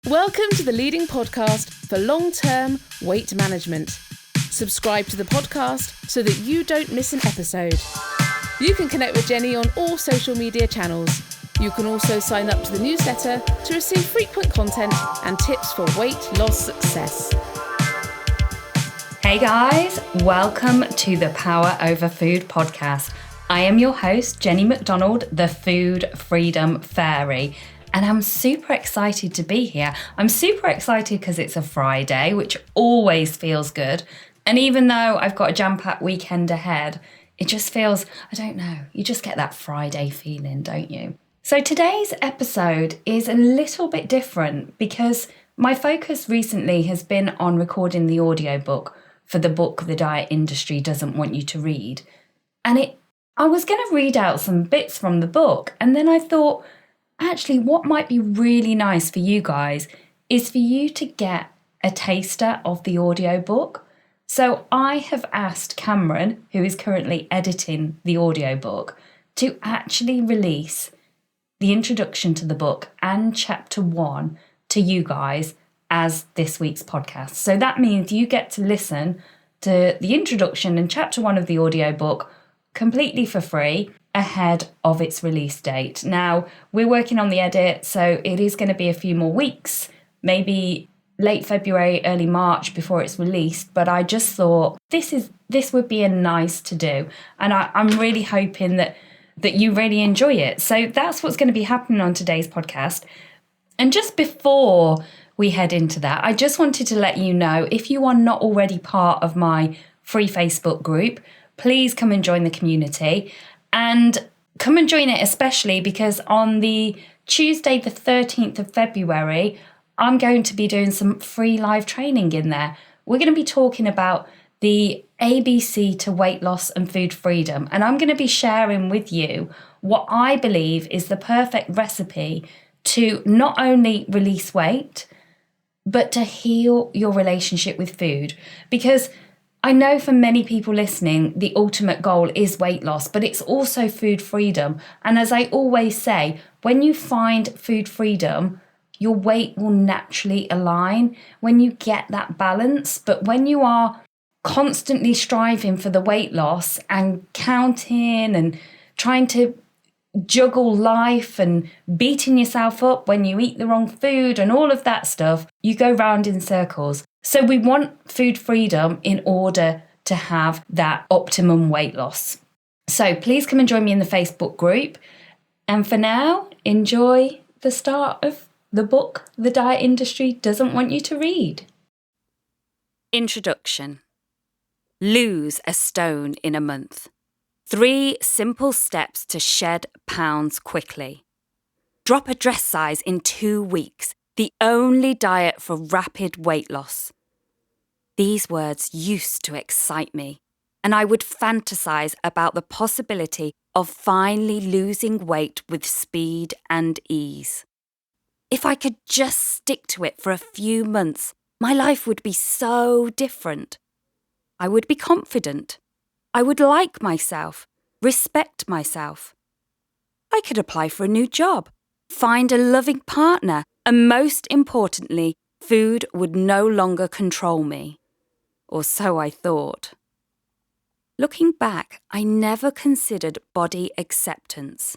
Welcome to the leading podcast for long-term weight management. Subscribe to the podcast so that you don't miss an episode. You can connect with Jenny on all social media channels. You can also sign up to the newsletter to receive frequent content and tips for weight loss success. Hey guys, welcome to the Power Over Food podcast. I am your host, Jenny McDonald, the Food Freedom Fairy, and I'm super excited to be here. I'm super excited because it's a Friday, which always feels good. And even though I've got a jam-packed weekend ahead, it just feels, I don't know, you just get that Friday feeling, don't you? So today's episode is a little bit different because my focus recently has been on recording the audiobook for the book the diet industry doesn't want you to read. And I was going to read out some bits from the book, and then I thought, actually, what might be really nice for you guys is for you to get a taster of the audiobook. So I have asked Cameron, who is currently editing the audiobook, to actually release the introduction to the book and chapter 1 to you guys as this week's podcast. So that means you get to listen to the introduction and chapter 1 of the audiobook completely for free ahead of its release date. Now, we're working on the edit, so it is going to be a few more weeks, maybe late February, early March before it's released, but I just thought this would be a nice to do, and I'm really hoping that you really enjoy it. So that's what's going to be happening on today's podcast. And just before we head into that, I just wanted to let you know, if you are not already part of my free Facebook group, please come and join the community, and come and join it especially because on the Tuesday the 13th of February, I'm going to be doing some free live training in there. We're going to be talking about the ABC to weight loss and food freedom, and I'm going to be sharing with you what I believe is the perfect recipe to not only release weight, but to heal your relationship with food. Because I know for many people listening, the ultimate goal is weight loss, but it's also food freedom. And as I always say, when you find food freedom, your weight will naturally align when you get that balance. But when you are constantly striving for the weight loss and counting and trying to juggle life and beating yourself up when you eat the wrong food and all of that stuff, you go round in circles. So we want food freedom in order to have that optimum weight loss. So please come and join me in the Facebook group. And for now, enjoy the start of the book the diet industry doesn't want you to read. Introduction. Lose a stone in a month. 3 simple steps to shed pounds quickly. Drop a dress size in 2 weeks. The only diet for rapid weight loss. These words used to excite me, and I would fantasize about the possibility of finally losing weight with speed and ease. If I could just stick to it for a few months, my life would be so different. I would be confident. I would like myself, respect myself. I could apply for a new job, find a loving partner, and most importantly, food would no longer control me. Or so I thought. Looking back, I never considered body acceptance,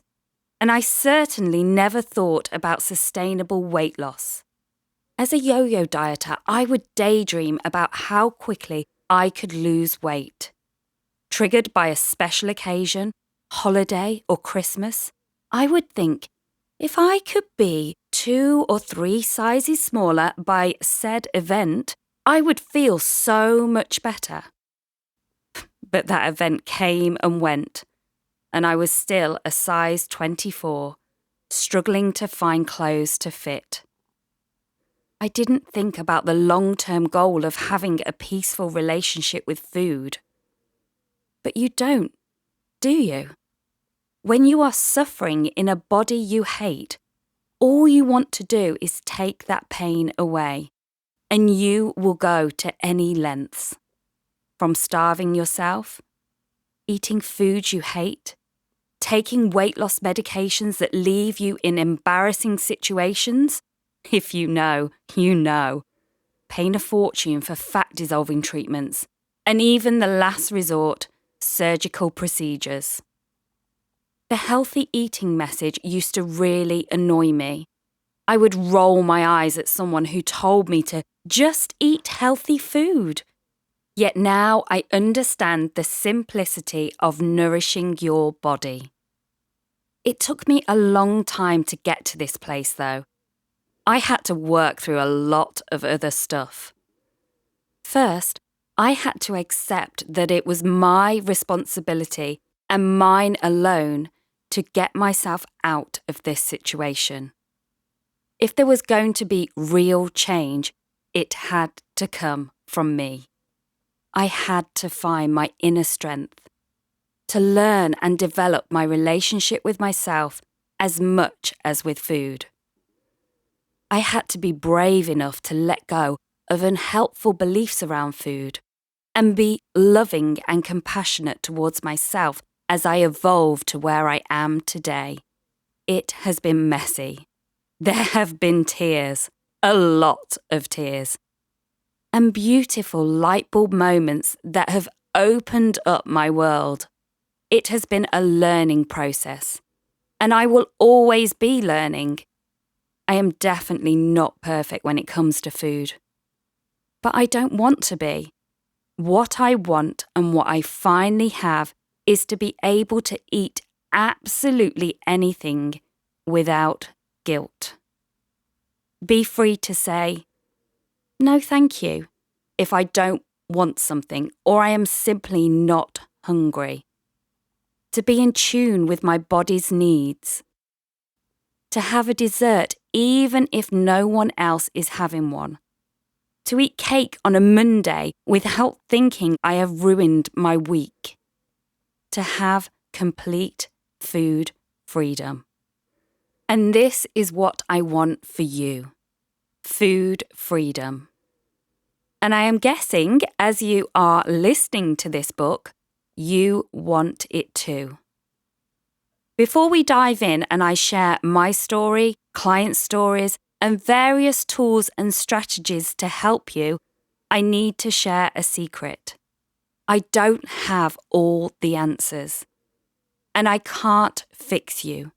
and I certainly never thought about sustainable weight loss. As a yo-yo dieter, I would daydream about how quickly I could lose weight. Triggered by a special occasion, holiday, or Christmas, I would think, if I could be 2 or 3 sizes smaller by said event, I would feel so much better. But that event came and went, and I was still a size 24, struggling to find clothes to fit. I didn't think about the long-term goal of having a peaceful relationship with food. But you don't, do you? When you are suffering in a body you hate, all you want to do is take that pain away, and you will go to any lengths. From starving yourself, eating foods you hate, taking weight loss medications that leave you in embarrassing situations, If you know, you know. Paying a fortune for fat-dissolving treatments, and even the last resort, surgical procedures. The healthy eating message used to really annoy me. I would roll my eyes at someone who told me to just eat healthy food. Yet now I understand the simplicity of nourishing your body. It took me a long time to get to this place, though. I had to work through a lot of other stuff. First, I had to accept that it was my responsibility and mine alone to get myself out of this situation. If there was going to be real change, it had to come from me. I had to find my inner strength, to learn and develop my relationship with myself as much as with food. I had to be brave enough to let go of unhelpful beliefs around food and be loving and compassionate towards myself as I evolve to where I am today. It has been messy. There have been tears, a lot of tears, and beautiful light bulb moments that have opened up my world. It has been a learning process, and I will always be learning. I am definitely not perfect when it comes to food. But I don't want to be. What I want and what I finally have is to be able to eat absolutely anything without guilt. Be free to say, no thank you, if I don't want something or I am simply not hungry. To be in tune with my body's needs. To have a dessert even if no one else is having one. To eat cake on a Monday without thinking I have ruined my week. To have complete food freedom. And this is what I want for you. Food freedom. And I am guessing, as you are listening to this book, you want it too. Before we dive in and I share my story, client stories, and various tools and strategies to help you, I need to share a secret. I don't have all the answers, and I can't fix you.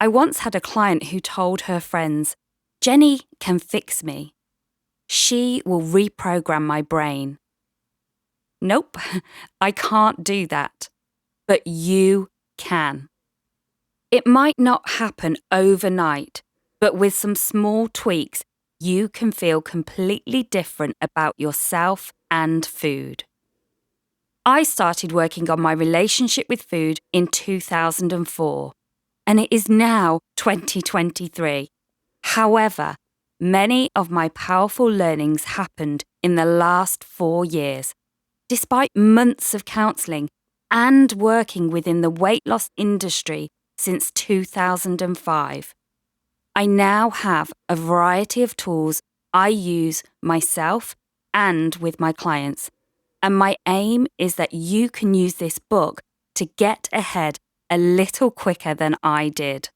I once had a client who told her friends, Jenny can fix me. She will reprogram my brain. Nope, I can't do that, but you can. It might not happen overnight, but with some small tweaks, you can feel completely different about yourself and food. I started working on my relationship with food in 2004, and it is now 2023. However, many of my powerful learnings happened in the last 4 years, despite months of counselling and working within the weight loss industry since 2005. I now have a variety of tools I use myself and with my clients, and my aim is that you can use this book to get ahead a little quicker than I did.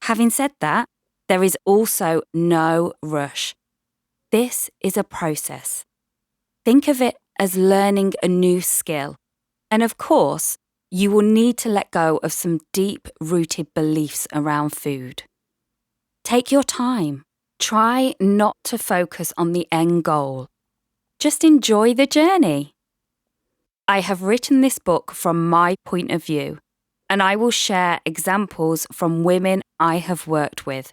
Having said that, there is also no rush. This is a process. Think of it as learning a new skill. And of course, you will need to let go of some deep-rooted beliefs around food. Take your time. Try not to focus on the end goal. Just enjoy the journey. I have written this book from my point of view, and I will share examples from women I have worked with.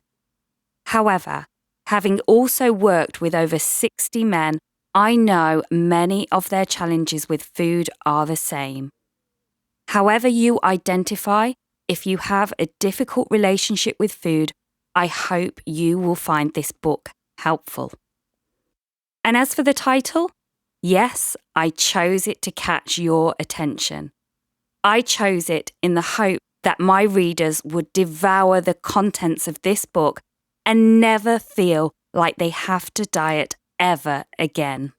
However, having also worked with over 60 men, I know many of their challenges with food are the same. However you identify, if you have a difficult relationship with food, I hope you will find this book helpful. And as for the title, yes, I chose it to catch your attention. I chose it in the hope that my readers would devour the contents of this book and never feel like they have to diet ever again.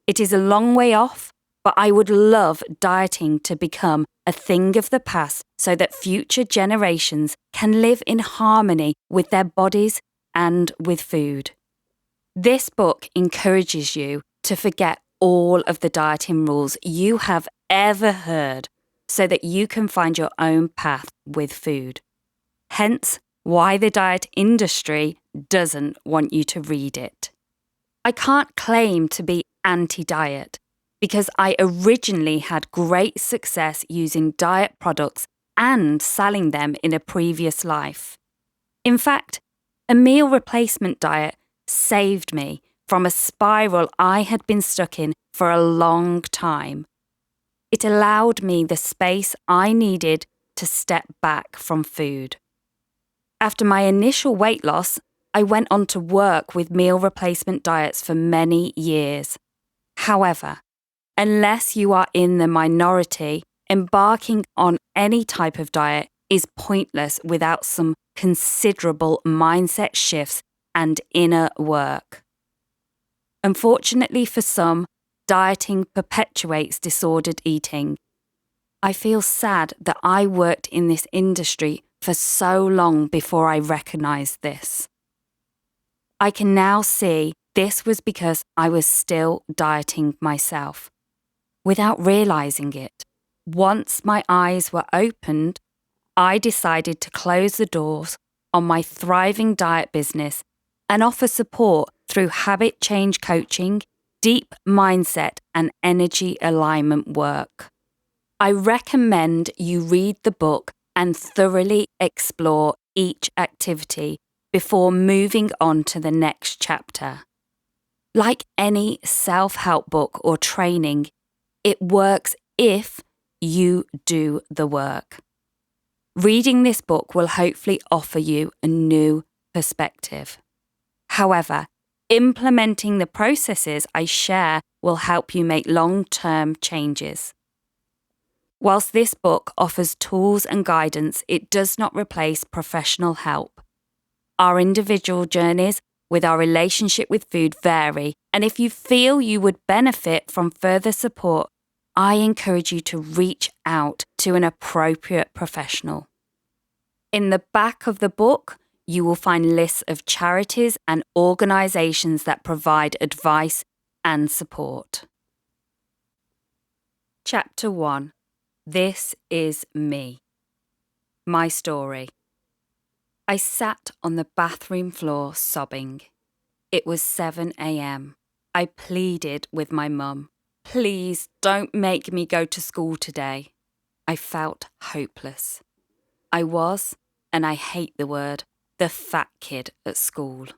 It is a long way off, but I would love dieting to become a thing of the past so that future generations can live in harmony with their bodies and with food. This book encourages you to forget all of the dieting rules you have ever heard so that you can find your own path with food. Hence, why the diet industry doesn't want you to read it. I can't claim to be anti-diet because I originally had great success using diet products and selling them in a previous life. In fact, a meal replacement diet saved me from a spiral I had been stuck in for a long time. It allowed me the space I needed to step back from food. After my initial weight loss, I went on to work with meal replacement diets for many years. However, unless you are in the minority, embarking on any type of diet is pointless without some considerable mindset shifts and inner work. Unfortunately for some, dieting perpetuates disordered eating. I feel sad that I worked in this industry for so long before I recognised this. I can now see this was because I was still dieting myself, without realising it. Once my eyes were opened, I decided to close the doors on my thriving diet business and offer support through habit change coaching, deep mindset, and energy alignment work. I recommend you read the book and thoroughly explore each activity before moving on to the next chapter. Like any self-help book or training, it works if you do the work. Reading this book will hopefully offer you a new perspective. However, implementing the processes I share will help you make long-term changes. Whilst this book offers tools and guidance, it does not replace professional help. Our individual journeys with our relationship with food vary, and if you feel you would benefit from further support, I encourage you to reach out to an appropriate professional. In the back of the book, you will find lists of charities and organisations that provide advice and support. Chapter 1. This is me. My story. I sat on the bathroom floor sobbing. It was 7 a.m. I pleaded with my mum. Please don't make me go to school today. I felt hopeless. I was, and I hate the word, the fat kid at school.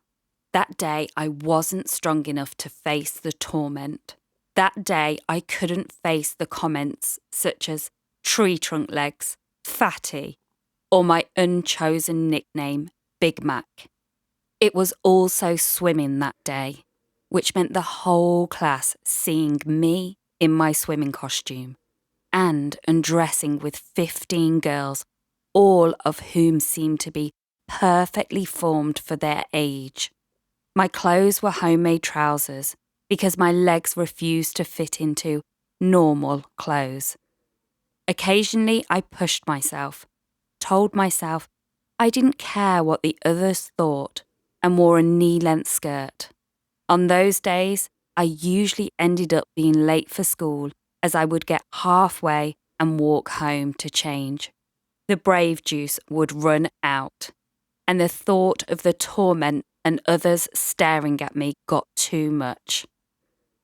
That day I wasn't strong enough to face the torment. That day I couldn't face the comments such as tree trunk legs, fatty, or my unchosen nickname, Big Mac. It was also swimming that day, which meant the whole class seeing me in my swimming costume and undressing with 15 girls, all of whom seemed to be perfectly formed for their age. My clothes were homemade trousers because my legs refused to fit into normal clothes. Occasionally I pushed myself, told myself I didn't care what the others thought, and wore a knee-length skirt. On those days, I usually ended up being late for school as I would get halfway and walk home to change. The brave juice would run out, and the thought of the torment and others staring at me got too much.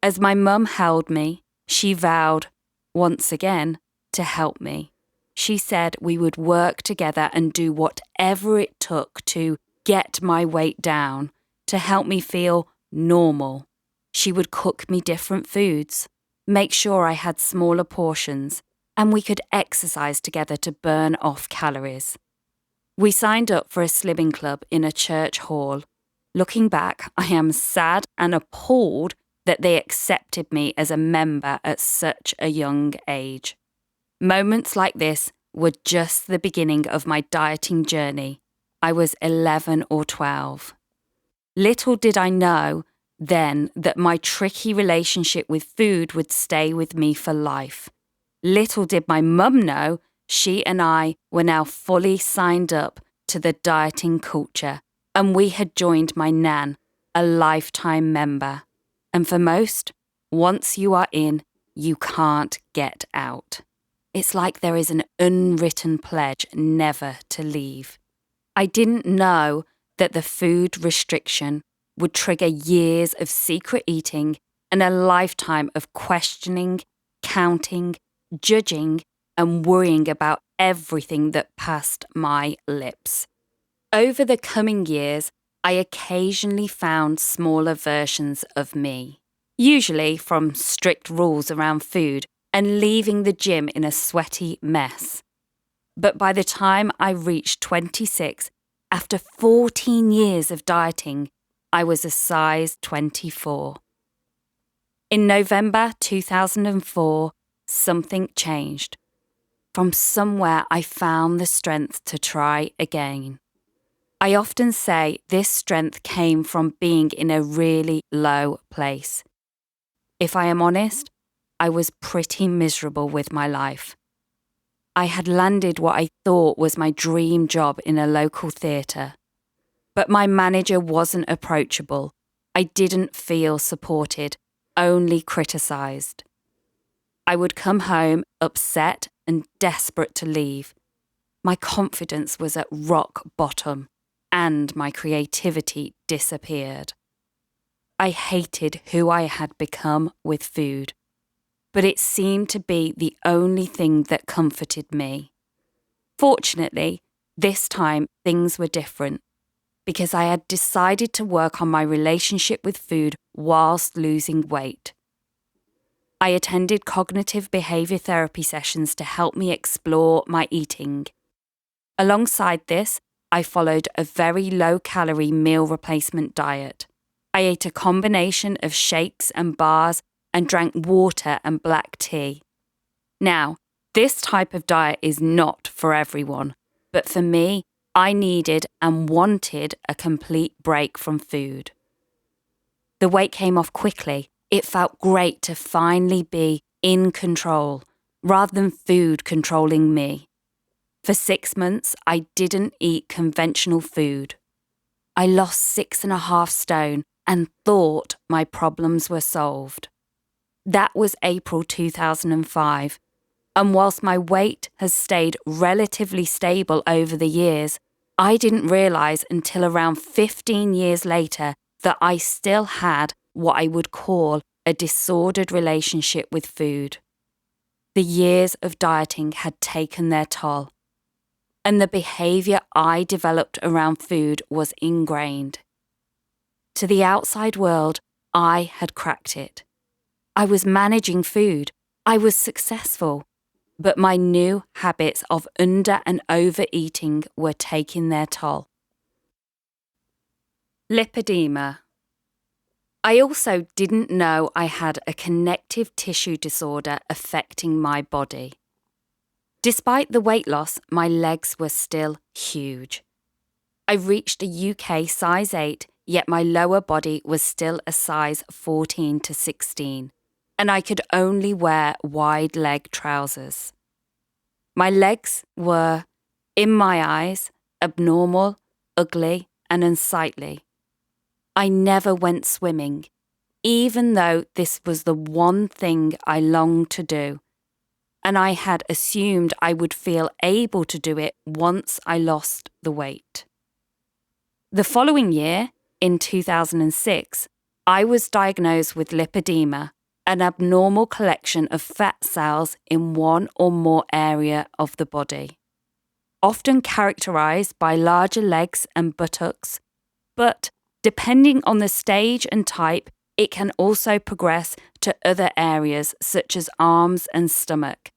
As my mum held me, she vowed, once again, to help me. She said we would work together and do whatever it took to get my weight down, to help me feel normal. She would cook me different foods, make sure I had smaller portions, and we could exercise together to burn off calories. We signed up for a slimming club in a church hall. Looking back, I am sad and appalled that they accepted me as a member at such a young age. Moments like this were just the beginning of my dieting journey. I was 11 or 12. Little did I know then that my tricky relationship with food would stay with me for life. Little did my mum know, she and I were now fully signed up to the dieting culture, and we had joined my nan, a lifetime member. And for most, once you are in, you can't get out. It's like there is an unwritten pledge never to leave. I didn't know that the food restriction would trigger years of secret eating and a lifetime of questioning, counting, judging, and worrying about everything that passed my lips. Over the coming years, I occasionally found smaller versions of me, usually from strict rules around food and leaving the gym in a sweaty mess. But by the time I reached 26, after 14 years of dieting, I was a size 24. In November 2004, something changed. From somewhere, I found the strength to try again. I often say this strength came from being in a really low place. If I am honest, I was pretty miserable with my life. I had landed what I thought was my dream job in a local theatre. But my manager wasn't approachable. I didn't feel supported, only criticised. I would come home upset and desperate to leave. My confidence was at rock bottom, and my creativity disappeared. I hated who I had become with food, but it seemed to be the only thing that comforted me. Fortunately, this time things were different, because I had decided to work on my relationship with food whilst losing weight. I attended cognitive behaviour therapy sessions to help me explore my eating. Alongside this, I followed a very low-calorie meal replacement diet. I ate a combination of shakes and bars and drank water and black tea. Now, this type of diet is not for everyone, but for me, I needed and wanted a complete break from food. The weight came off quickly. It felt great to finally be in control, rather than food controlling me. For 6 months, I didn't eat conventional food. I lost 6.5 stone and thought my problems were solved. That was April 2005, and whilst my weight has stayed relatively stable over the years, I didn't realise until around 15 years later that I still had what I would call a disordered relationship with food. The years of dieting had taken their toll, and the behaviour I developed around food was ingrained. To the outside world, I had cracked it. I was managing food. I was successful. But my new habits of under and overeating were taking their toll. Lipedema. I also didn't know I had a connective tissue disorder affecting my body. Despite the weight loss, my legs were still huge. I reached a UK size 8, yet my lower body was still a size 14 to 16, and I could only wear wide leg trousers. My legs were, in my eyes, abnormal, ugly, and unsightly. I never went swimming, even though this was the one thing I longed to do, and I had assumed I would feel able to do it once I lost the weight. The following year, in 2006, I was diagnosed with lipedema, an abnormal collection of fat cells in one or more area of the body, often characterised by larger legs and buttocks, but depending on the stage and type, it can also progress to other areas such as arms and stomach.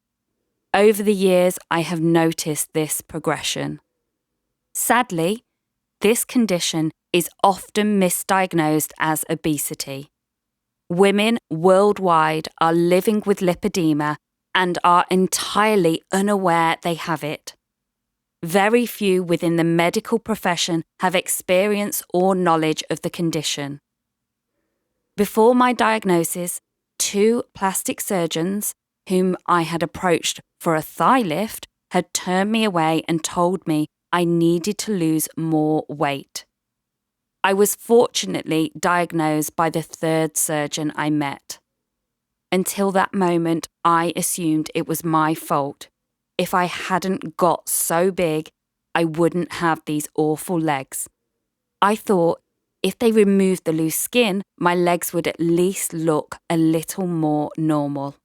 Over the years, I have noticed this progression. Sadly, this condition is often misdiagnosed as obesity. Women worldwide are living with lipedema and are entirely unaware they have it. Very few within the medical profession have experience or knowledge of the condition. Before my diagnosis, 2 plastic surgeons whom I had approached for a thigh lift had turned me away and told me I needed to lose more weight. I was fortunately diagnosed by the 3rd surgeon I met. Until that moment, I assumed it was my fault. If I hadn't got so big, I wouldn't have these awful legs. I thought if they removed the loose skin, my legs would at least look a little more normal.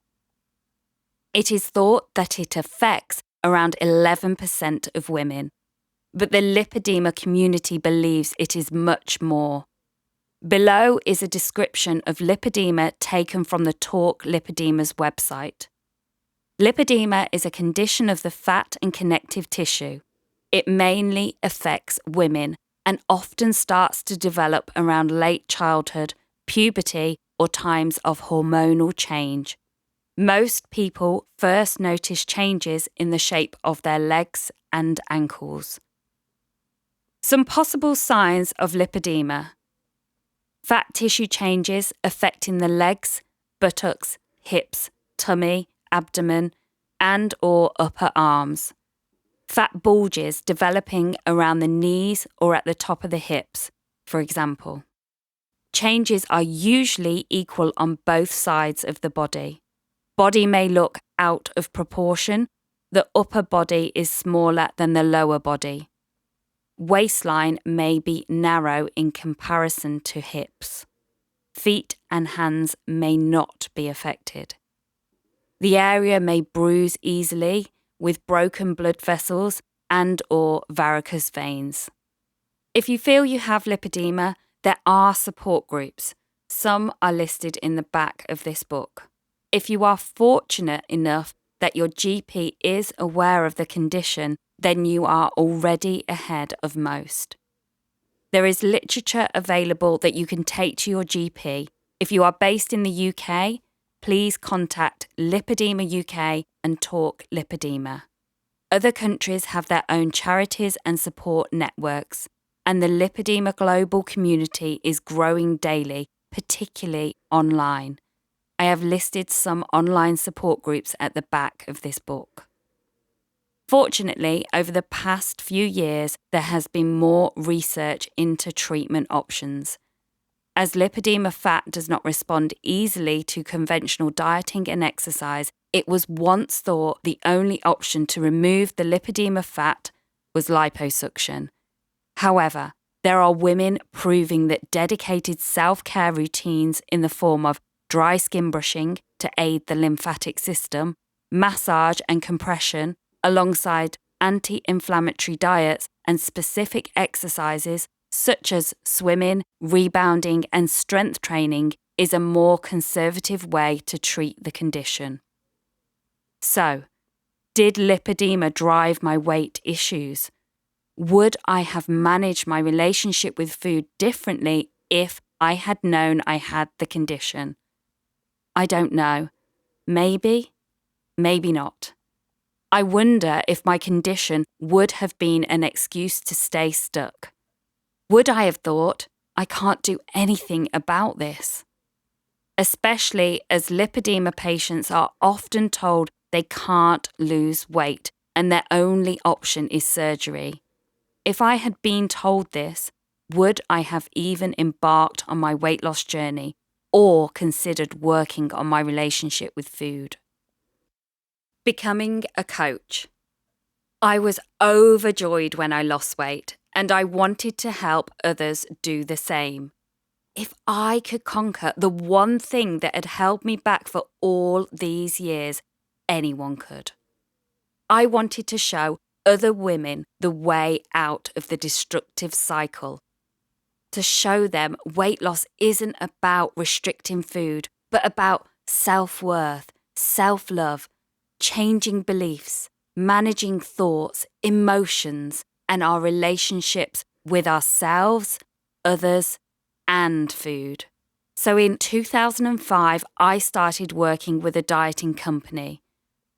It is thought that it affects around 11% of women, but the lipedema community believes it is much more. Below is a description of lipedema taken from the Talk Lipedema's website. Lipedema is a condition of the fat and connective tissue. It mainly affects women and often starts to develop around late childhood, puberty, or times of hormonal change. Most people first notice changes in the shape of their legs and ankles. Some possible signs of lipedema. Fat tissue changes affecting the legs, buttocks, hips, tummy, abdomen, and/or upper arms. Fat bulges developing around the knees or at the top of the hips, for example. Changes are usually equal on both sides of the body. Body may look out of proportion. The upper body is smaller than the lower body. Waistline may be narrow in comparison to hips. Feet and hands may not be affected. The area may bruise easily with broken blood vessels and/or varicose veins. If you feel you have lipedema, there are support groups. Some are listed in the back of this book. If you are fortunate enough that your GP is aware of the condition, then you are already ahead of most. There is literature available that you can take to your GP. If you are based in the UK, please contact Lipedema UK and Talk Lipedema. Other countries have their own charities and support networks, and the lipedema global community is growing daily, particularly online. I have listed some online support groups at the back of this book. Fortunately, over the past few years, there has been more research into treatment options. As lipedema fat does not respond easily to conventional dieting and exercise, it was once thought the only option to remove the lipedema fat was liposuction. However, there are women proving that dedicated self-care routines in the form of dry skin brushing to aid the lymphatic system, massage and compression, alongside anti-inflammatory diets and specific exercises such as swimming, rebounding and strength training is a more conservative way to treat the condition. So, did lipedema drive my weight issues? Would I have managed my relationship with food differently if I had known I had the condition? I don't know. Maybe, maybe not. I wonder if my condition would have been an excuse to stay stuck. Would I have thought, I can't do anything about this? Especially as lipedema patients are often told they can't lose weight and their only option is surgery. If I had been told this, would I have even embarked on my weight loss journey or considered working on my relationship with food? Becoming a coach. I was overjoyed when I lost weight, and I wanted to help others do the same. If I could conquer the one thing that had held me back for all these years, anyone could. I wanted to show other women the way out of the destructive cycle. To show them weight loss isn't about restricting food, but about self-worth, self-love, changing beliefs, managing thoughts, emotions, and our relationships with ourselves, others, and food. So in 2005, I started working with a dieting company.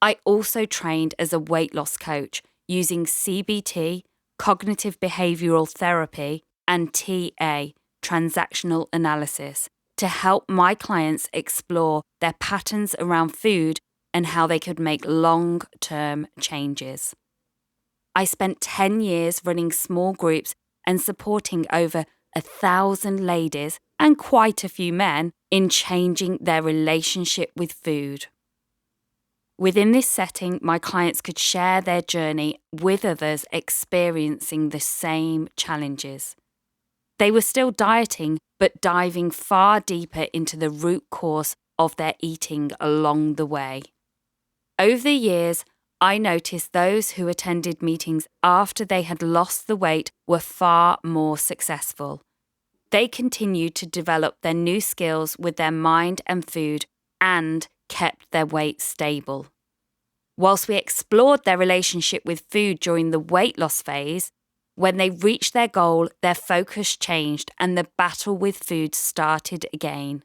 I also trained as a weight loss coach using CBT, cognitive behavioural therapy, and TA, transactional analysis, to help my clients explore their patterns around food and how they could make long-term changes. I spent 10 years running small groups and supporting over 1,000 ladies and quite a few men in changing their relationship with food. Within this setting, my clients could share their journey with others experiencing the same challenges. They were still dieting, but diving far deeper into the root cause of their eating along the way. Over the years, I noticed those who attended meetings after they had lost the weight were far more successful. They continued to develop their new skills with their mind and food and kept their weight stable. Whilst we explored their relationship with food during the weight loss phase, when they reached their goal, their focus changed and the battle with food started again.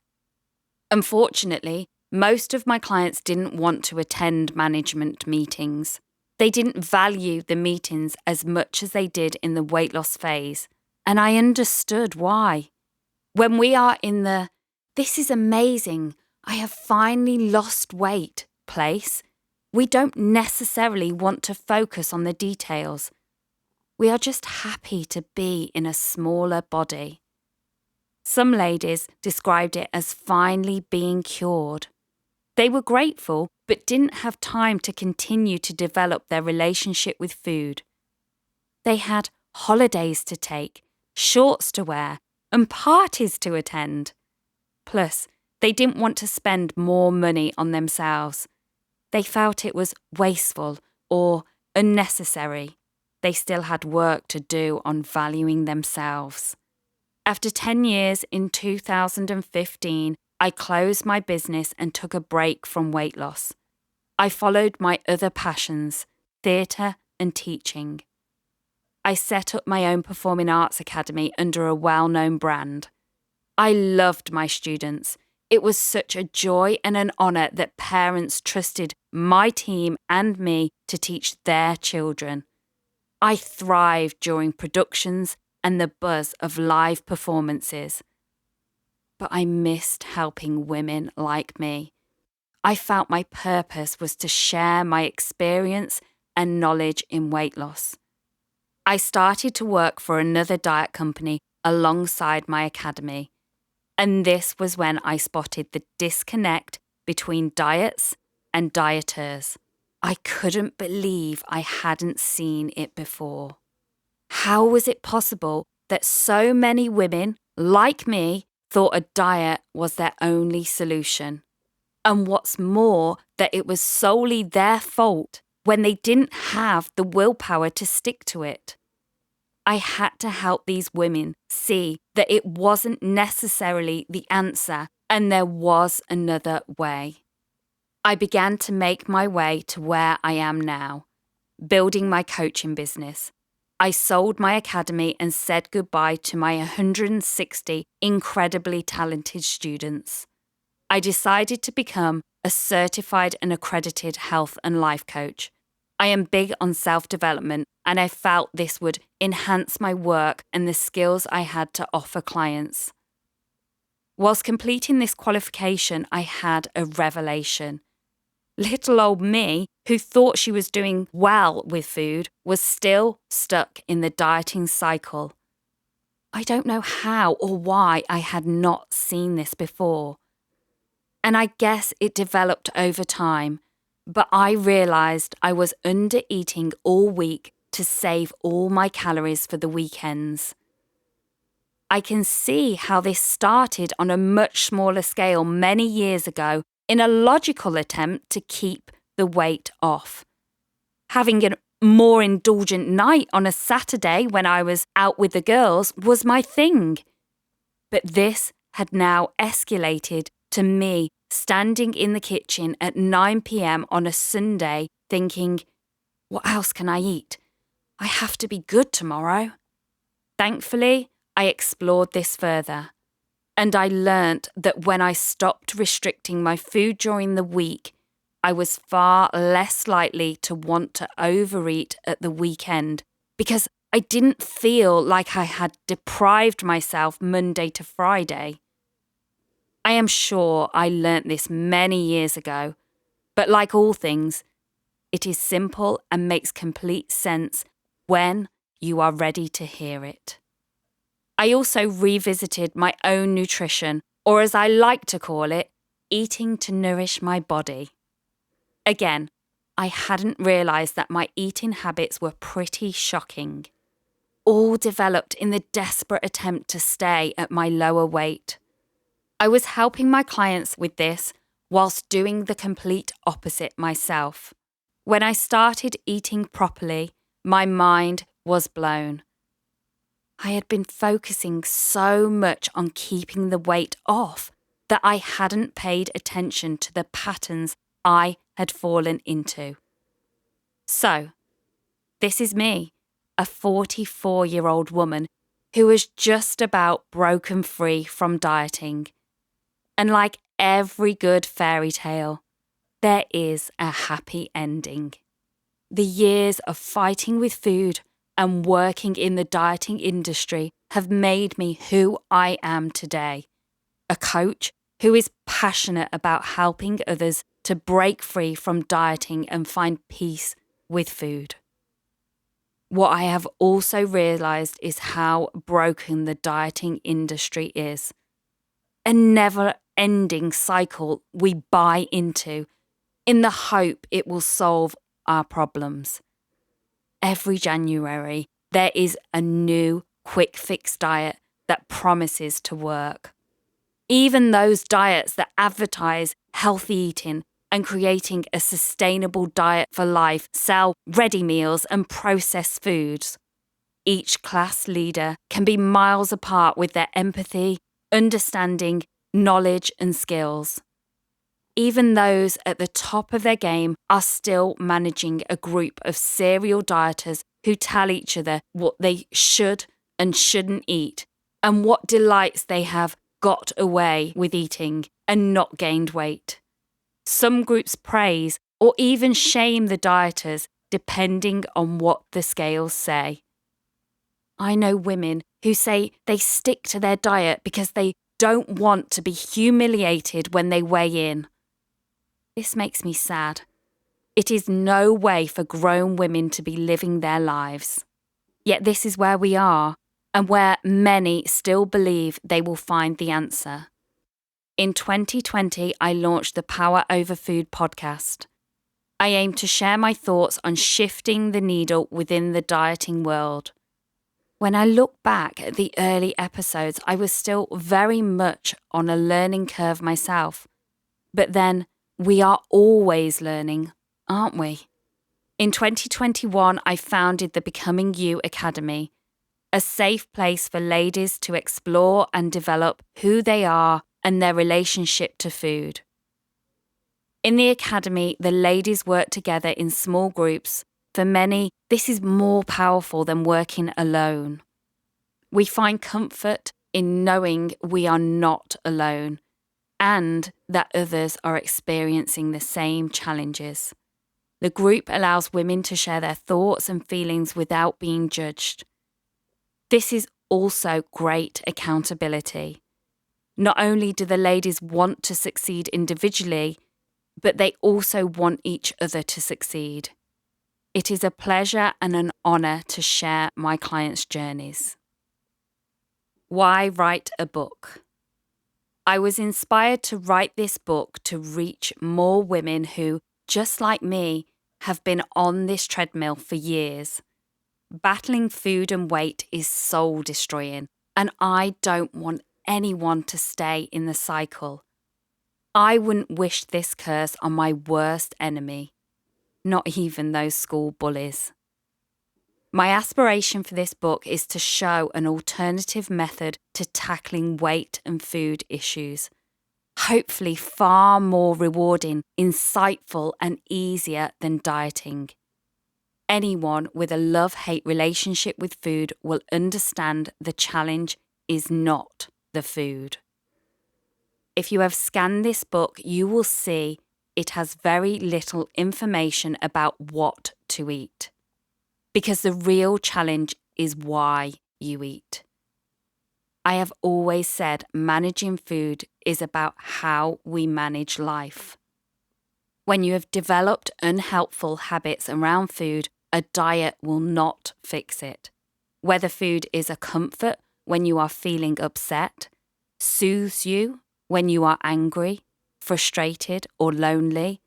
Unfortunately, most of my clients didn't want to attend management meetings. They didn't value the meetings as much as they did in the weight loss phase, and I understood why. When we are in the "this is amazing, I have finally lost weight" place, we don't necessarily want to focus on the details. We are just happy to be in a smaller body. Some ladies described it as finally being cured. They were grateful, but didn't have time to continue to develop their relationship with food. They had holidays to take, shorts to wear, and parties to attend. Plus, they didn't want to spend more money on themselves. They felt it was wasteful or unnecessary. They still had work to do on valuing themselves. After 10 years in 2015, I closed my business and took a break from weight loss. I followed my other passions, theatre and teaching. I set up my own performing arts academy under a well-known brand. I loved my students. It was such a joy and an honour that parents trusted my team and me to teach their children. I thrived during productions and the buzz of live performances. But I missed helping women like me. I felt my purpose was to share my experience and knowledge in weight loss. I started to work for another diet company alongside my academy. And this was when I spotted the disconnect between diets and dieters. I couldn't believe I hadn't seen it before. How was it possible that so many women, like me, thought a diet was their only solution? And what's more, that it was solely their fault when they didn't have the willpower to stick to it. I had to help these women see that it wasn't necessarily the answer and there was another way. I began to make my way to where I am now, building my coaching business. I sold my academy and said goodbye to my 160 incredibly talented students. I decided to become a certified and accredited health and life coach. I am big on self-development, and I felt this would enhance my work and the skills I had to offer clients. Whilst completing this qualification, I had a revelation. Little old me, who thought she was doing well with food, was still stuck in the dieting cycle. I don't know how or why I had not seen this before. And I guess it developed over time, but I realised I was under-eating all week to save all my calories for the weekends. I can see how this started on a much smaller scale many years ago in a logical attempt to keep the weight off. Having a more indulgent night on a Saturday when I was out with the girls was my thing. But this had now escalated to me standing in the kitchen at 9 p.m. on a Sunday thinking, what else can I eat? I have to be good tomorrow. Thankfully, I explored this further. And I learnt that when I stopped restricting my food during the week, I was far less likely to want to overeat at the weekend because I didn't feel like I had deprived myself Monday to Friday. I am sure I learnt this many years ago, but like all things, it is simple and makes complete sense when you are ready to hear it. I also revisited my own nutrition, or as I like to call it, eating to nourish my body. Again, I hadn't realised that my eating habits were pretty shocking, all developed in the desperate attempt to stay at my lower weight. I was helping my clients with this whilst doing the complete opposite myself. When I started eating properly, my mind was blown. I had been focusing so much on keeping the weight off that I hadn't paid attention to the patterns I had fallen into. So, this is me, a 44-year-old woman who has just about broken free from dieting. And like every good fairy tale, there is a happy ending. The years of fighting with food and working in the dieting industry have made me who I am today, a coach who is passionate about helping others to break free from dieting and find peace with food. What I have also realised is how broken the dieting industry is. A never-ending cycle we buy into in the hope it will solve our problems. Every January, there is a new quick fix diet that promises to work. Even those diets that advertise healthy eating and creating a sustainable diet for life sell ready meals and processed foods. Each class leader can be miles apart with their empathy, understanding, knowledge and skills. Even those at the top of their game are still managing a group of serial dieters who tell each other what they should and shouldn't eat and what delights they have got away with eating and not gained weight. Some groups praise or even shame the dieters depending on what the scales say. I know women who say they stick to their diet because they don't want to be humiliated when they weigh in. This makes me sad. It is no way for grown women to be living their lives. Yet this is where we are, and where many still believe they will find the answer. In 2020, I launched the Power Over Food podcast. I aim to share my thoughts on shifting the needle within the dieting world. When I look back at the early episodes, I was still very much on a learning curve myself. But then, we are always learning, aren't we? In 2021, I founded the Becoming You Academy, a safe place for ladies to explore and develop who they are and their relationship to food. In the academy, the ladies work together in small groups. For many, this is more powerful than working alone. We find comfort in knowing we are not alone, and that others are experiencing the same challenges. The group allows women to share their thoughts and feelings without being judged. This is also great accountability. Not only do the ladies want to succeed individually, but they also want each other to succeed. It is a pleasure and an honour to share my clients' journeys. Why write a book? I was inspired to write this book to reach more women who, just like me, have been on this treadmill for years. Battling food and weight is soul-destroying, and I don't want anyone to stay in the cycle. I wouldn't wish this curse on my worst enemy, not even those school bullies. My aspiration for this book is to show an alternative method to tackling weight and food issues. Hopefully far more rewarding, insightful and easier than dieting. Anyone with a love-hate relationship with food will understand the challenge is not the food. If you have scanned this book, you will see it has very little information about what to eat. Because the real challenge is why you eat. I have always said managing food is about how we manage life. When you have developed unhelpful habits around food, a diet will not fix it. Whether food is a comfort when you are feeling upset, soothes you when you are angry, frustrated, or lonely,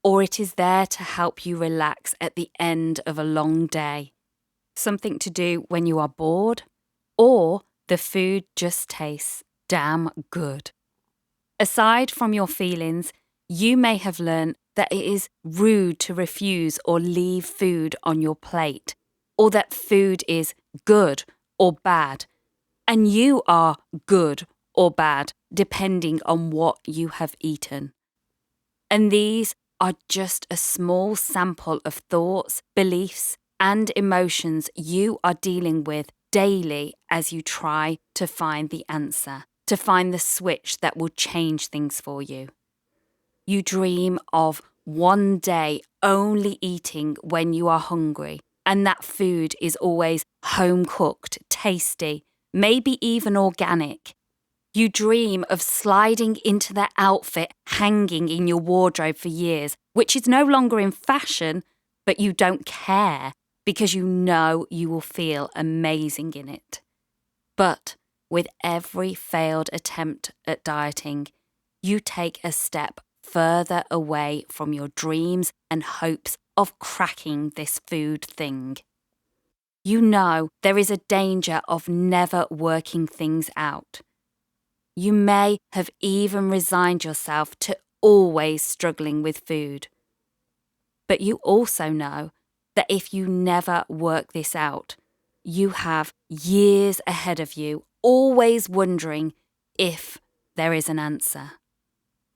or it is there to help you relax at the end of a long day, something to do when you are bored, or the food just tastes damn good. Aside from your feelings, you may have learned that it is rude to refuse or leave food on your plate, or that food is good or bad, and you are good or bad depending on what you have eaten. And these are just a small sample of thoughts, beliefs, and emotions you are dealing with daily as you try to find the answer, to find the switch that will change things for you. You dream of one day only eating when you are hungry, and that food is always home-cooked, tasty, maybe even organic. You dream of sliding into that outfit hanging in your wardrobe for years, which is no longer in fashion, but you don't care because you know you will feel amazing in it. But with every failed attempt at dieting, you take a step further away from your dreams and hopes of cracking this food thing. You know there is a danger of never working things out. You may have even resigned yourself to always struggling with food. But you also know that if you never work this out, you have years ahead of you, always wondering if there is an answer.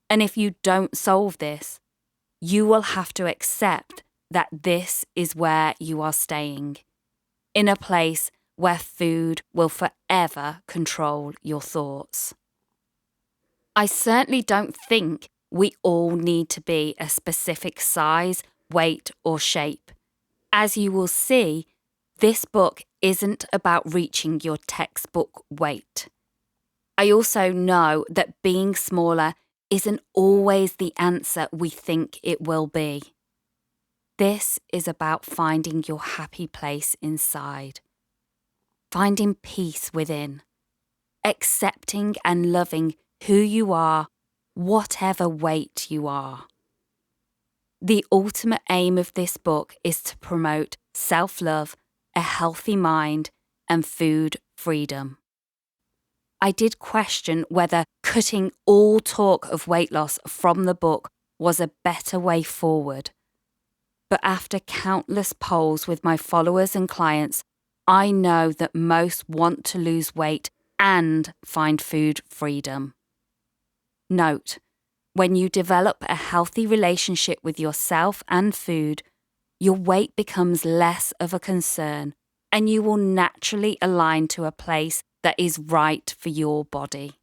And if you don't solve this, you will have to accept that this is where you are staying, in a place where food will forever control your thoughts. I certainly don't think we all need to be a specific size, weight, or shape. As you will see, this book isn't about reaching your textbook weight. I also know that being smaller isn't always the answer we think it will be. This is about finding your happy place inside, finding peace within, accepting and loving who you are, whatever weight you are. The ultimate aim of this book is to promote self-love, a healthy mind, and food freedom. I did question whether cutting all talk of weight loss from the book was a better way forward. But after countless polls with my followers and clients, I know that most want to lose weight and find food freedom. Note, when you develop a healthy relationship with yourself and food, your weight becomes less of a concern and you will naturally align to a place that is right for your body.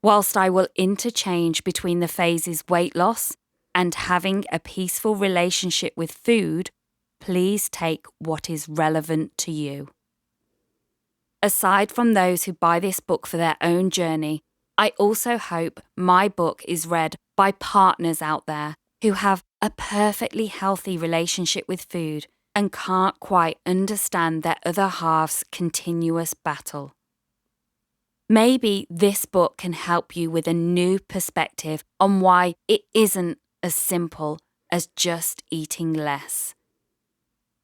Whilst I will interchange between the phases weight loss and having a peaceful relationship with food, please take what is relevant to you. Aside from those who buy this book for their own journey, I also hope my book is read by partners out there who have a perfectly healthy relationship with food and can't quite understand their other half's continuous battle. Maybe this book can help you with a new perspective on why it isn't as simple as just eating less.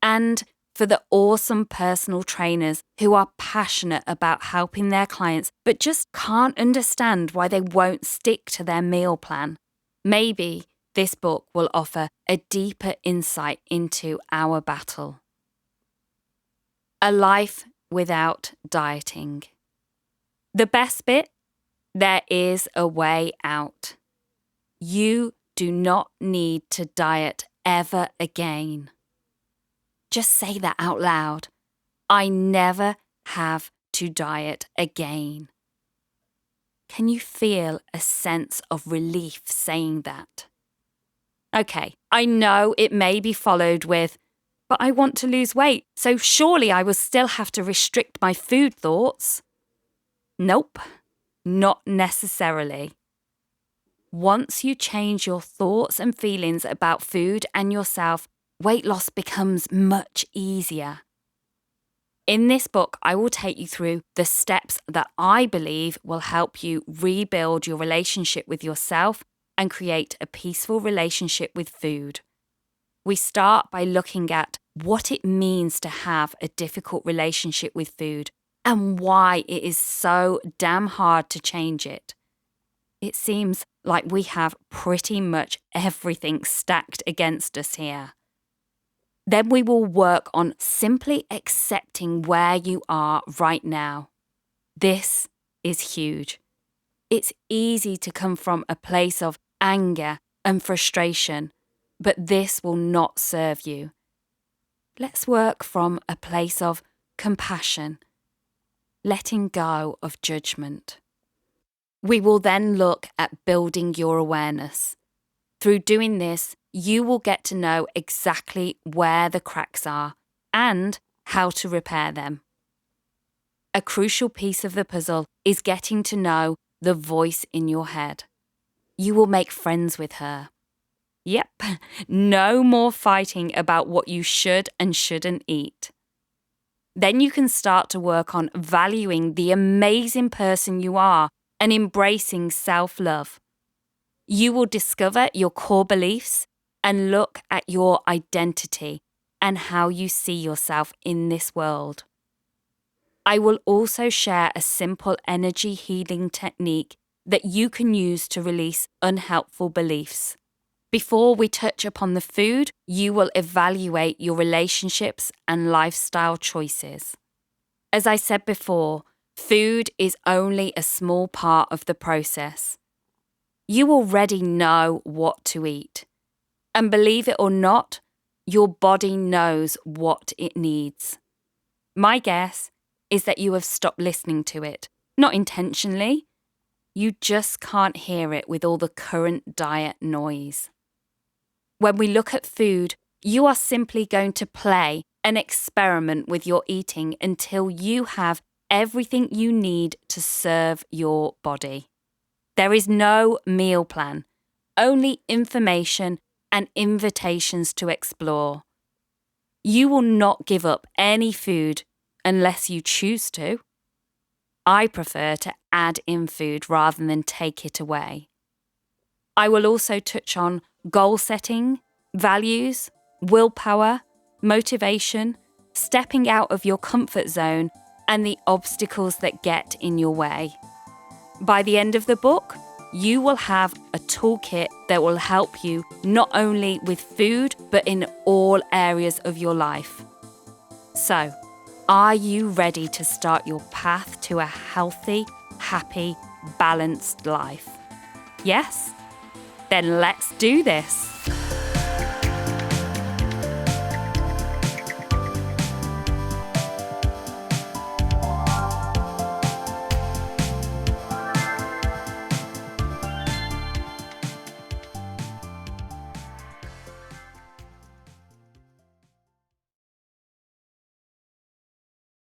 And for the awesome personal trainers who are passionate about helping their clients but just can't understand why they won't stick to their meal plan, maybe this book will offer a deeper insight into our battle. A life without dieting. The best bit? There is a way out. You do not need to diet ever again. Just say that out loud. I never have to diet again. Can you feel a sense of relief saying that? Okay, I know it may be followed with, but I want to lose weight, so surely I will still have to restrict my food thoughts. Nope, not necessarily. Once you change your thoughts and feelings about food and yourself, weight loss becomes much easier. In this book, I will take you through the steps that I believe will help you rebuild your relationship with yourself and create a peaceful relationship with food. We start by looking at what it means to have a difficult relationship with food and why it is so damn hard to change it. It seems like we have pretty much everything stacked against us here. Then we will work on simply accepting where you are right now. This is huge. It's easy to come from a place of anger and frustration, but this will not serve you. Let's work from a place of compassion, letting go of judgment. We will then look at building your awareness. Through doing this, you will get to know exactly where the cracks are and how to repair them. A crucial piece of the puzzle is getting to know the voice in your head. You will make friends with her. Yep, no more fighting about what you should and shouldn't eat. Then you can start to work on valuing the amazing person you are and embracing self-love. You will discover your core beliefs and look at your identity and how you see yourself in this world. I will also share a simple energy healing technique that you can use to release unhelpful beliefs. Before we touch upon the food, you will evaluate your relationships and lifestyle choices. As I said before, food is only a small part of the process. You already know what to eat. And believe it or not, your body knows what it needs. My guess is that you have stopped listening to it, not intentionally. You just can't hear it with all the current diet noise. When we look at food, you are simply going to play and experiment with your eating until you have everything you need to serve your body. There is no meal plan, only information and invitations to explore. You will not give up any food unless you choose to. I prefer to add in food rather than take it away. I will also touch on goal setting, values, willpower, motivation, stepping out of your comfort zone, and the obstacles that get in your way. By the end of the book, you will have a toolkit that will help you not only with food, but in all areas of your life. So, are you ready to start your path to a healthy, happy, balanced life? Yes? Then let's do this.